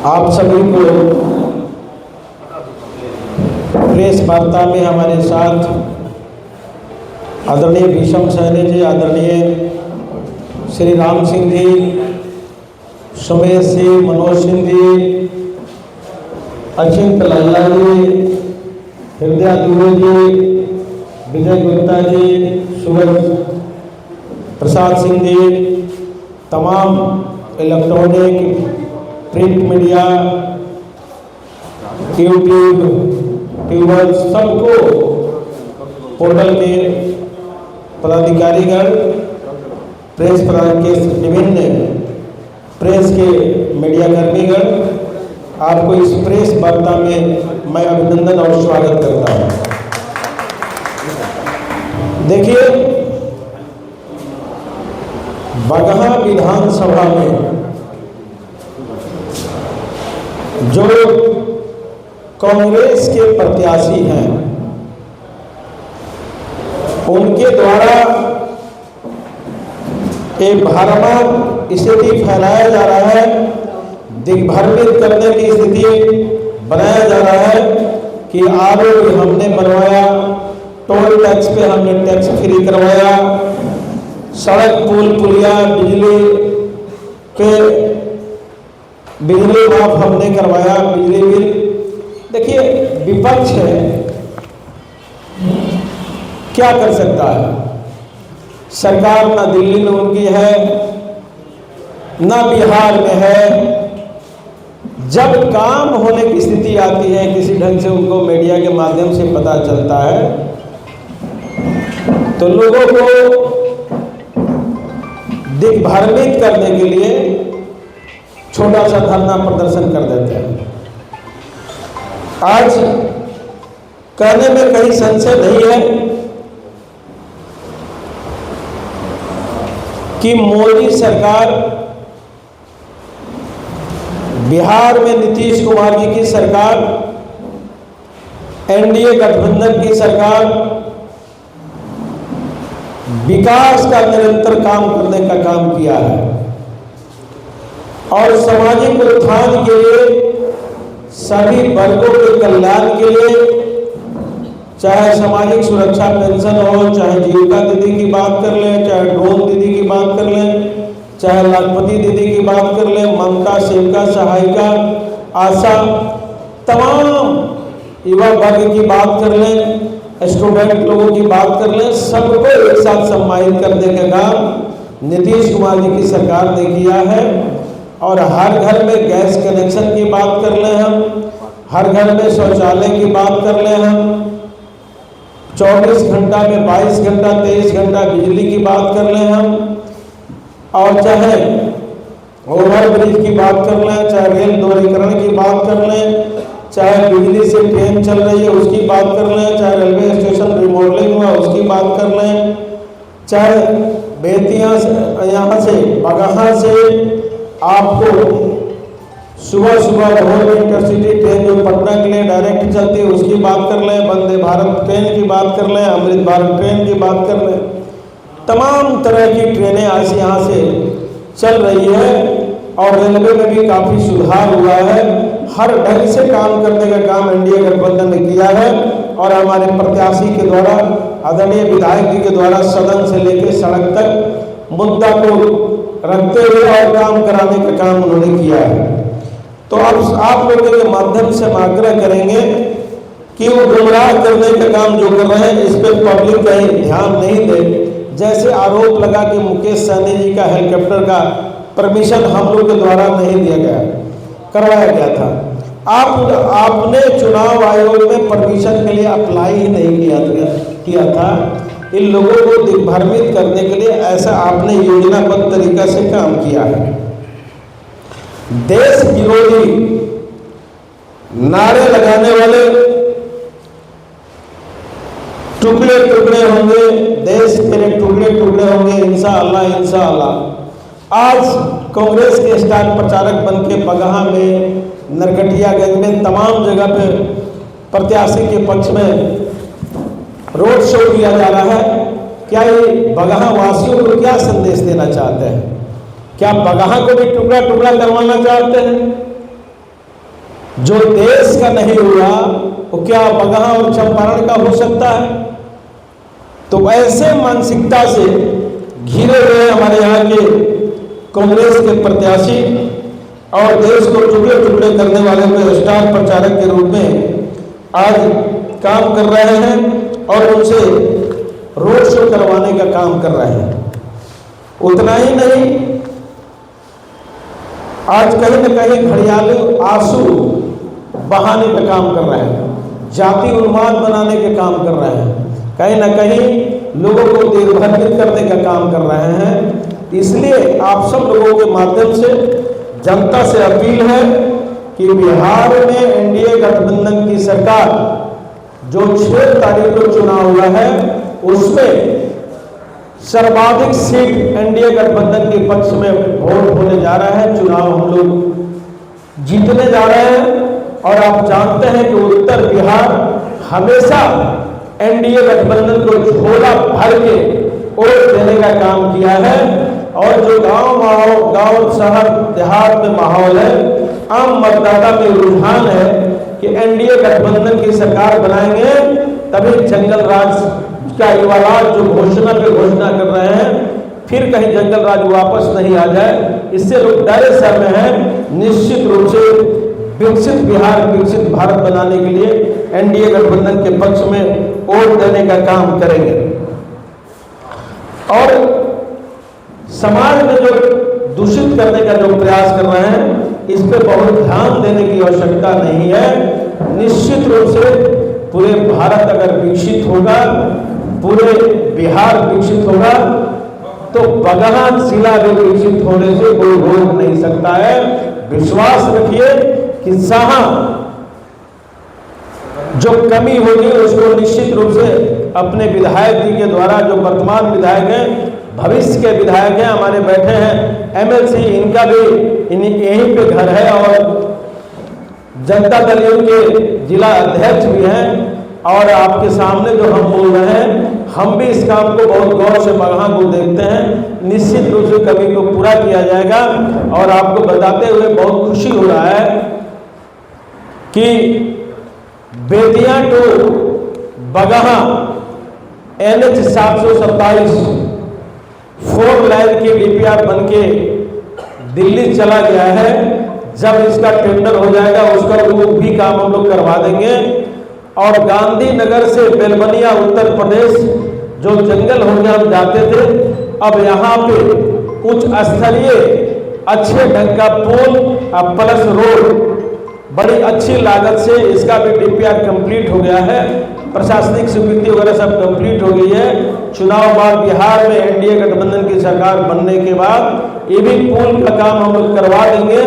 आप सभी को प्रेस वार्ता में हमारे साथ आदरणीय भीषम सैनी जी, आदरणीय श्री राम सिंह जी, सुमेश जी, मनोज सिंह जी, अचिंत लल्ला जी, हृदय दुबे जी, विजय गुप्ता जी, सूरज प्रसाद सिंह जी, तमाम electronic print media, YouTube, tuber, सबको पोर्टल के पदाधिकारीगण, प्रेस के विभिन्न प्रेस के मीडिया कर्मीगण, आपको इस प्रेस वार्ता में मैं अभिनंदन और स्वागत करता हूँ। देखिए, बगहा विधानसभा में जो कांग्रेस के प्रत्याशी हैं, उनके द्वारा एक भ्रामक स्थिति फैलाया जा रहा है, दिग्भ्रमित करने की स्थिति बनाया जा रहा है कि आरोप हमने बनवाया, टोल टैक्स पे हमने टैक्स फ्री करवाया, सड़क पुल पुलिया बिजली पे बिजली माफ हमने करवाया, बिजली बिल। देखिए, विपक्ष है, क्या कर सकता है? सरकार ना दिल्ली में उनकी है, ना बिहार में है। जब काम होने की स्थिति आती है, किसी ढंग से उनको मीडिया के माध्यम से पता चलता है, तो लोगों को दिग्भ्रमित करने के लिए छोटा सा धरना प्रदर्शन कर देते हैं। आज कहने में कहीं संशय नहीं है कि मोदी सरकार, बिहार में नीतीश कुमार जी की सरकार, एनडीए गठबंधन की सरकार विकास का निरंतर काम करने का काम किया है और सामाजिक उत्थान के लिए, सभी वर्गों के कल्याण के लिए, चाहे सामाजिक सुरक्षा पेंशन हो, चाहे जीविका दीदी की बात कर लें, चाहे ड्रोन दीदी की बात कर लें, चाहे लाखपति दीदी की बात कर लें, ममता, सेविका, सहायिका, आशा, तमाम युवा वर्ग की बात कर लें, स्टूडेंट लोगों की बात कर लें, सबको एक साथ सम्मानित करने का काम नीतीश कुमार जी की सरकार ने किया है। और हर घर में गैस कनेक्शन की बात कर लें हम, हर घर में शौचालय की बात कर लें हम, 24 घंटा में 22 घंटा 23 घंटा बिजली की बात कर लें हम, और चाहे ओवर ब्रिज की बात कर लें, चाहे रेल दोहरीकरण की बात कर लें, चाहे बिजली से ट्रेन चल रही है उसकी बात कर लें, चाहे रेलवे स्टेशन रिमॉडलिंग हुआ उसकी बात कर लें, चाहे बेतिया से, यहाँ से बगहा से आपको सुबह सुबह भोर में इंटरसिटी ट्रेन जो पटना के लिए डायरेक्ट चलती है उसकी बात कर लें, वंदे भारत ट्रेन की बात कर लें, अमृत भारत ट्रेन की बात कर लें, तमाम तरह की ट्रेनें आज यहाँ से चल रही है और रेलवे में भी काफ़ी सुधार हुआ है। हर ढंग से काम करने का काम एनडीए गठबंधन ने किया है और हमारे प्रत्याशी के द्वारा, आदरणीय विधायक जी के द्वारा सदन से लेकर सड़क तक मुद्दा को रखते हुए और काम कराने का काम उन्होंने किया है। तो अब आप लोगों के माध्यम से हम आग्रह करेंगे कि वो गुमराह करने का काम जो कर रहे हैं, इस पर पब्लिक कहीं ध्यान नहीं दे। जैसे आरोप लगा कि मुकेश सहनी जी का हेलीकॉप्टर का परमिशन हम लोग के द्वारा नहीं दिया गया, करवाया गया था। आपने चुनाव आयोग में परमिशन के लिए अप्लाई ही नहीं किया था। इन लोगों को दिग्भ्रमित करने के लिए ऐसा आपने योजनाबद्ध तरीका से काम किया है। देश विरोधी नारे लगाने वाले टुकड़े टुकड़े होंगे, देश तेरे टुकड़े टुकड़े होंगे, इंशाअल्लाह इंशाअल्लाह। आज कांग्रेस के स्टार प्रचारक बन के बगहा में, नरकटियागंज में, तमाम जगह पे प्रत्याशी के पक्ष में रोड शो किया जा रहा है। क्या ये बगहा वासियों को क्या संदेश देना चाहते हैं? क्या बगहा को भी टुकड़ा टुकड़ा करवाना चाहते हैं? जो देश का नहीं हुआ वो क्या बगहा और चंपारण का हो सकता है? तो ऐसे मानसिकता से घिरे हुए हमारे यहाँ के कांग्रेस के प्रत्याशी और देश को टुकड़े टुकड़े करने वाले में स्टार प्रचारक के रूप में आज काम कर रहे हैं और उनसे रोड शो करवाने का काम कर रहे हैं। उतना ही नहीं, आज कहीं न कहीं घड़ियाली आंसू बहाने का काम कर रहे हैं, जाति उन्माद बनाने के काम कर रहे हैं, कहीं न कहीं लोगों को दिग्भ्रमित करने का काम कर रहे हैं। इसलिए आप सब लोगों के माध्यम से जनता से अपील है कि बिहार में एनडीए गठबंधन की सरकार जो 6 तारीख को चुनाव हुआ है उसमें सर्वाधिक सीट एनडीए गठबंधन के पक्ष में वोट होने जा रहा है। चुनाव हम लोग जीतने जा रहे हैं और आप जानते हैं कि उत्तर बिहार हमेशा एनडीए गठबंधन को झोला भर के वोट देने का काम किया है। और जो गांव शहर देहात में माहौल है, आम मतदाता में रुझान है कि एनडीए गठबंधन की सरकार बनाएंगे तभी जंगल राज का युवाराज जो घोषणा पे घोषणा कर रहे हैं फिर कहीं जंगल राज वापस नहीं आ जाए, इससे लोग डरे सहमे हैं। निश्चित रूप से विकसित बिहार विकसित भारत बनाने के लिए एनडीए गठबंधन के पक्ष में वोट देने का काम करेंगे। और समाज में जो दूषित करने का जो प्रयास कर रहे हैं इस पर बहुत ध्यान देने की आवश्यकता नहीं है। निश्चित रूप से पूरे भारत अगर विकसित होगा, पूरे बिहार विकसित होगा तो बगहा जिला भी विकसित होने से कोई रोक नहीं सकता है। विश्वास रखिए कि जहां जो कमी होगी उसको निश्चित रूप से अपने विधायक जी के द्वारा, जो वर्तमान विधायक हैं, भविष्य के विधायक हैं, हमारे बैठे हैं एमएलसी, इनका भी यहीं पे घर है और जनता दल के जिला अध्यक्ष भी हैं। और आपके सामने जो हम बोल रहे हैं, हम भी इस काम को बहुत गौर से बगहा को देखते हैं। निश्चित रूप से कमी को पूरा किया जाएगा। और आपको बताते हुए बहुत खुशी हो रहा है कि Bettiah to Bagaha NH 727 4 line की डीपीआर बन के दिल्ली चला गया है। जब इसका टेंडर हो जाएगा उसका वो भी काम हम लोग करवा देंगे। और गांधीनगर से बेलबनिया उत्तर प्रदेश जो जंगल होने हम जाते थे, अब यहाँ पे उच्च स्तरीय अच्छे ढंग का पुल प्लस रोड बड़ी अच्छी लागत से इसका भी डीपीआर कंप्लीट हो गया है। प्रशासनिक स्वीकृति वगैरह सब कंप्लीट हो गई है। चुनाव बाद बिहार में एनडीए गठबंधन की सरकार बनने के बाद ये भी पुल का काम हम लोग करवा देंगे।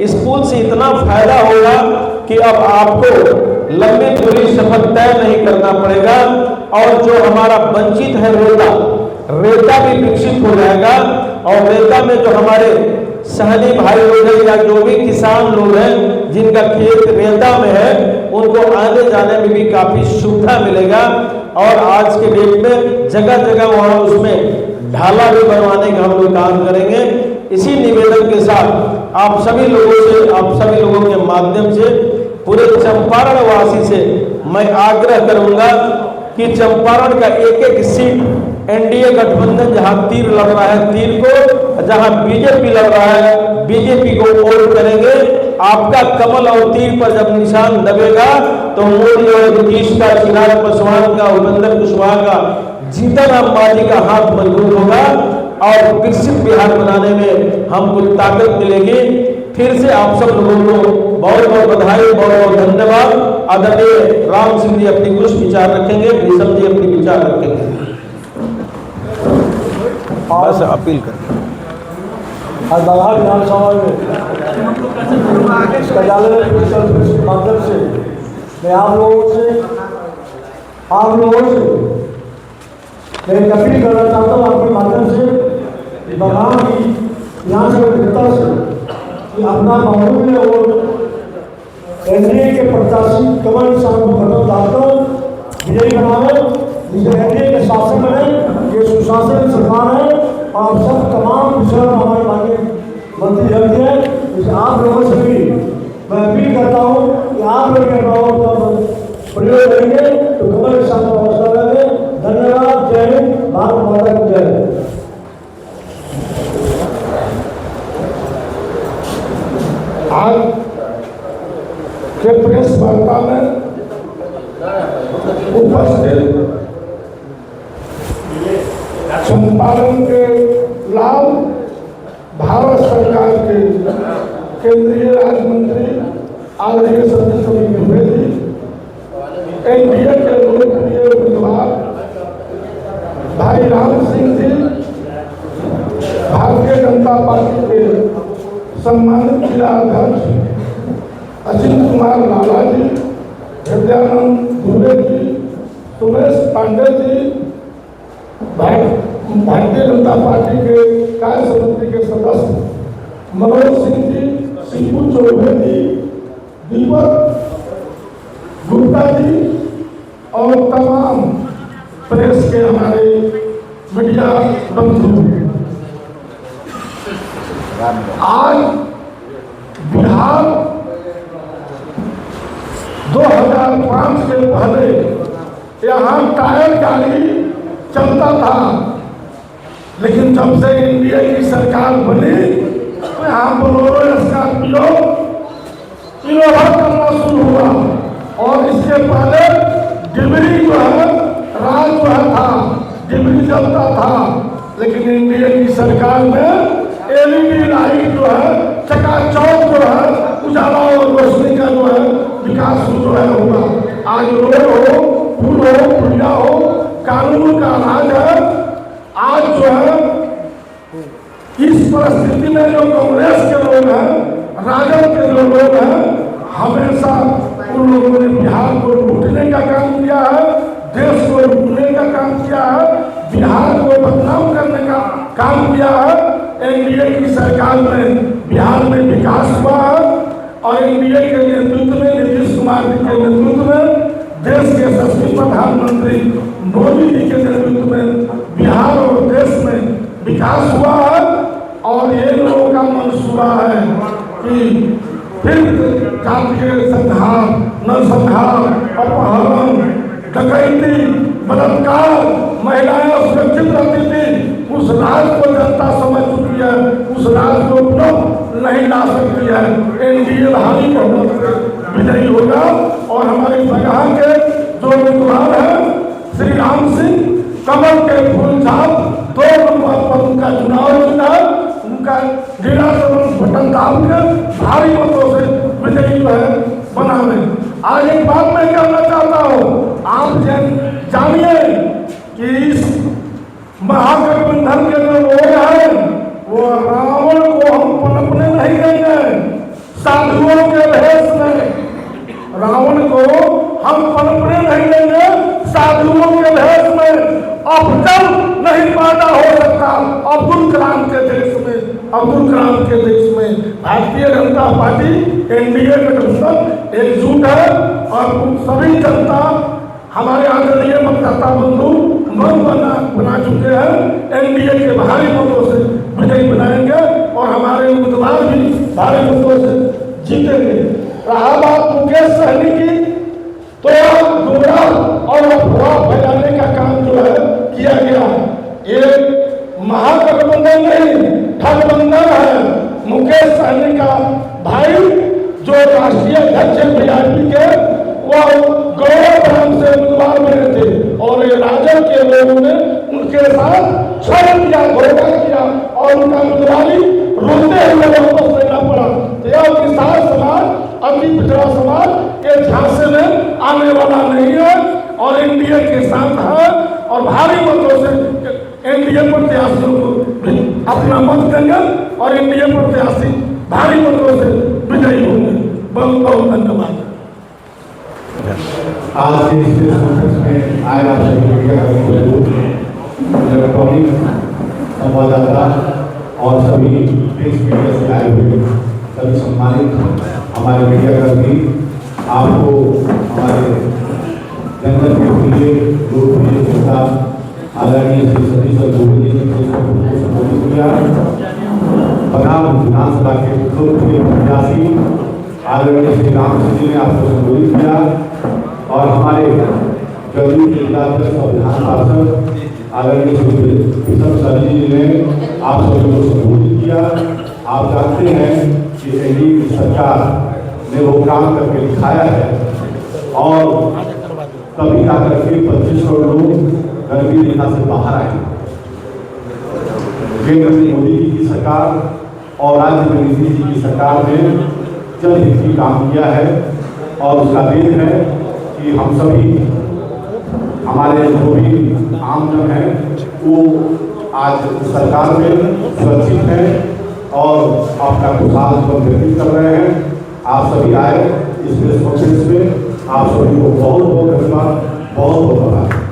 इस पुल से इतना फायदा होगा कि अब आपको लंबी दूरी सफर तय नहीं करना पड़ेगा। और जो हमारा वंचित है रेता भी विकसित हो जाएगा। और रेता में जो हमारे सहनी भाई लोग हैं या जो भी किसान लोग हैं जिनका खेत रेता में है, उनको आने जाने में भी काफी सुविधा मिलेगा। और आज के डेट में जगह जगह वहां उसमें ढाला भी बनवाने का हम लोग काम करेंगे। इसी निवेदन के साथ आप सभी लोगों के माध्यम से पूरे चंपारण वासी से मैं आग्रह करूंगा कि चंपारण का एक एक सीट एनडीए गठबंधन जहां तीर लड़ रहा है तीर को, जहां बीजेपी लड़ रहा है बीजेपी को वोट करेंगे। आपका कमल और तीर पर जब निशान दबेगा तो मोदी और नीतीश का, चिराग पासवान का, उपेंद्र कुशवाहा का, जीतन राम मांझी का हाथ मजबूत होगा और विकसित बिहार बनाने में हमको ताकत मिलेगी। फिर से आप सब लोगों को बहुत बहुत बधाई, बहुत बहुत धन्यवाद। आदरणीय राम सिंह जी अपनी कुछ विचार रखेंगे, भीषम जी अपनी विचार रखेंगे। बस अपील करते हैं। आज बगहा विधानसभा में माध्यम से मैं आप लोगों से मैं अपील करना चाहता हूँ आपके माध्यम से बगहा की यहाँ से जनता से कि अपना बहुमूल्य और एनडीए के प्रत्याशी कमल निशान को कदम डालकर विजयी बनावे। जिसे एनडीए के शासन में ये सुशासन सरकार है और सब तमाम विषयों हमारे माननीय मंत्री रखते हैं। इसे आप लोगों से भी मैं अपील करता हूँ आप लोग प्रयोग करेंगे तो कमल के साथ अवस्था में। धन्यवाद। जय हिंद। भारत माता की जय। आज के प्रेस वार्ता में उपस्थित चंपारण के लाभ भारत सरकार के केंद्रीय राज्य मंत्री आदरणीय सतीश चंद्र जी, एनडीए के लोकप्रिय उम्मीदवार भाई राम सिंह जी, भारतीय जनता पार्टी के सम्मानित जिला अध्यक्ष अजित कुमार लाला जी, हृदयानंद दुबे जी, सुरेश पांडे जी, भारतीय जनता पार्टी के कार्य समिति के सदस्य मनोज सिंह जी, शिबू चौबे जी, दीपक गुप्ता जी और तमाम प्रेस के हमारे मीडिया बंधु, आज बिहार 2005 के पहले यहाँ टायर गाड़ी चलता था, लेकिन जब से एनडीए की सरकार बनी तो यहाँ बोलेरो स्कॉर्पियो इनोवा करना शुरू हुआ। और इसके पहले डिबरी जो है राज जो है था, डिबरी चलता था, लेकिन एनडीए की सरकार में एलईडी लाइट जो है, चकाचौक जो है, उजाला और रोशनी का जो है विकास जो है हुआ। आज रोड हो, पुल हो, पुलिया हो, कानून का राज है। आज जो है इस परिस्थिति में जो कांग्रेस के लोग हैं, राजद के जो लोग हैं, हमेशा उन लोगों ने बिहार को लूटने का काम किया है, देश को लूटने का काम किया है, बिहार को बदनाम करने का काम किया है। एनडीए की सरकार में बिहार में विकास हुआ है और एनडीए के नेतृत्व में, नीतीश कुमार जी के नेतृत्व में, देश के यशस्वी प्रधानमंत्री मोदी जी के नेतृत्व में बिहार और देश में विकास हुआ है। और ये लोगों का मंसूबा है कि फिर जातीय संहार, नरसंहार, अपहरण, डकैती, बलात्कार, महिलाएं सुरक्षित रहती थी, उस राज को जनता समझ चुकी है, उस राज को नहीं ला सकती है। एनडीए भारी बहुमत से विजयी होगा और हमारे बगहा के जो उम्मीदवार हैं श्री राम सिंह, कमल के फूल छाप 2 नंबर पर उनका चुनाव होता है, उनका जिला बटन दाब के भारी मतों से विजयी जो है बनाने। आज एक बात मैं कहना चाहता हूँ, आप जानिए कि इस महागठबंधन के जो लोग हैं वो रावण को हम पनपने नहीं देंगे। साधुओं के भेष में रावण को हम पनपने नहीं देंगे, साधुओं के भेष में अफजल नहीं पैदा हो सकता। अब्दुल कलाम के देश में, अब्दुल कलाम के देश में भारतीय जनता पार्टी एनडीए गठबंधन एकजुट है और सभी जनता हमारे आदरणीय मतदाता बंधु मन बना चुके हैं। एनडीए के भारी मतों से विजयी बनाएंगे और हमारे उम्मीदवार भी भारी मतों से जीतेंगे। रहा बात मुकेश सहनी की, तो गुमराह और अफवाह फैलाने का काम जो है किया गया। ये महागठबंधन नहीं, ठगबंधन है। मुकेश सहनी का भाई जो राष्ट्रीय अध्यक्ष है बीआरपी के, वह गौरव से उम्मीदवार बने थे और ये राजद के लोगों ने उनके साथ छल किया, धोखा किया और उनका उम्मीदवारी रोते हुए वापस लेना पड़ा। तो यह किसान समाज, अति पिछड़ा समाज के झांसे में आने वाला नहीं है और एनडीए के साथ है और भारी मतों से एनडीए प्रत्याशियों को अपना मत देंगे और एनडीए प्रत्याशी भारी मतों से विजयी होंगे। बहुत बहुत धन्यवाद। आज के इस कॉन्फ्रेंस में आए आप इलेक्ट्रॉनिक संवाददाता और सभी प्रेस मीडिया से आए हुए सभी सम्मानित हमारे मीडिया कर्मी, आपको हमारे जनता के प्रिय लोकप्रिय नेता आदरणीय श्री सतीश चंद्र जी ने संबोधित किया। बनाम विधानसभा के लोकप्रिय प्रत्याशी आदरणीय श्री रामचंद्र जी ने आपको संबोधित किया और हमारे जदयू के जिलाध्यक्ष और विधान पार्षद आदरणीय श्री किशन सर जी ने आप सभी को संबोधित किया। आप जानते हैं कि एनडीए की सरकार ने वो काम करके दिखाया है और तभी आकर के 25 करोड़ लोग गरीबी रेखा से बाहर आए। केंद्र में मोदी जी की सरकार और राज्य में नीतीश जी की सरकार ने जनहित की काम किया है और उसका देन है कि हम सभी हमारे जो भी आमजन हैं वो आज सरकार में सुरक्षित हैं और अपना खुशहाल जीवन व्यतीत कर रहे हैं। आप सभी आए इस प्रेस कॉन्फ्रेंस में, आप सभी को बहुत बहुत धन्यवाद, बहुत बहुत बधाई।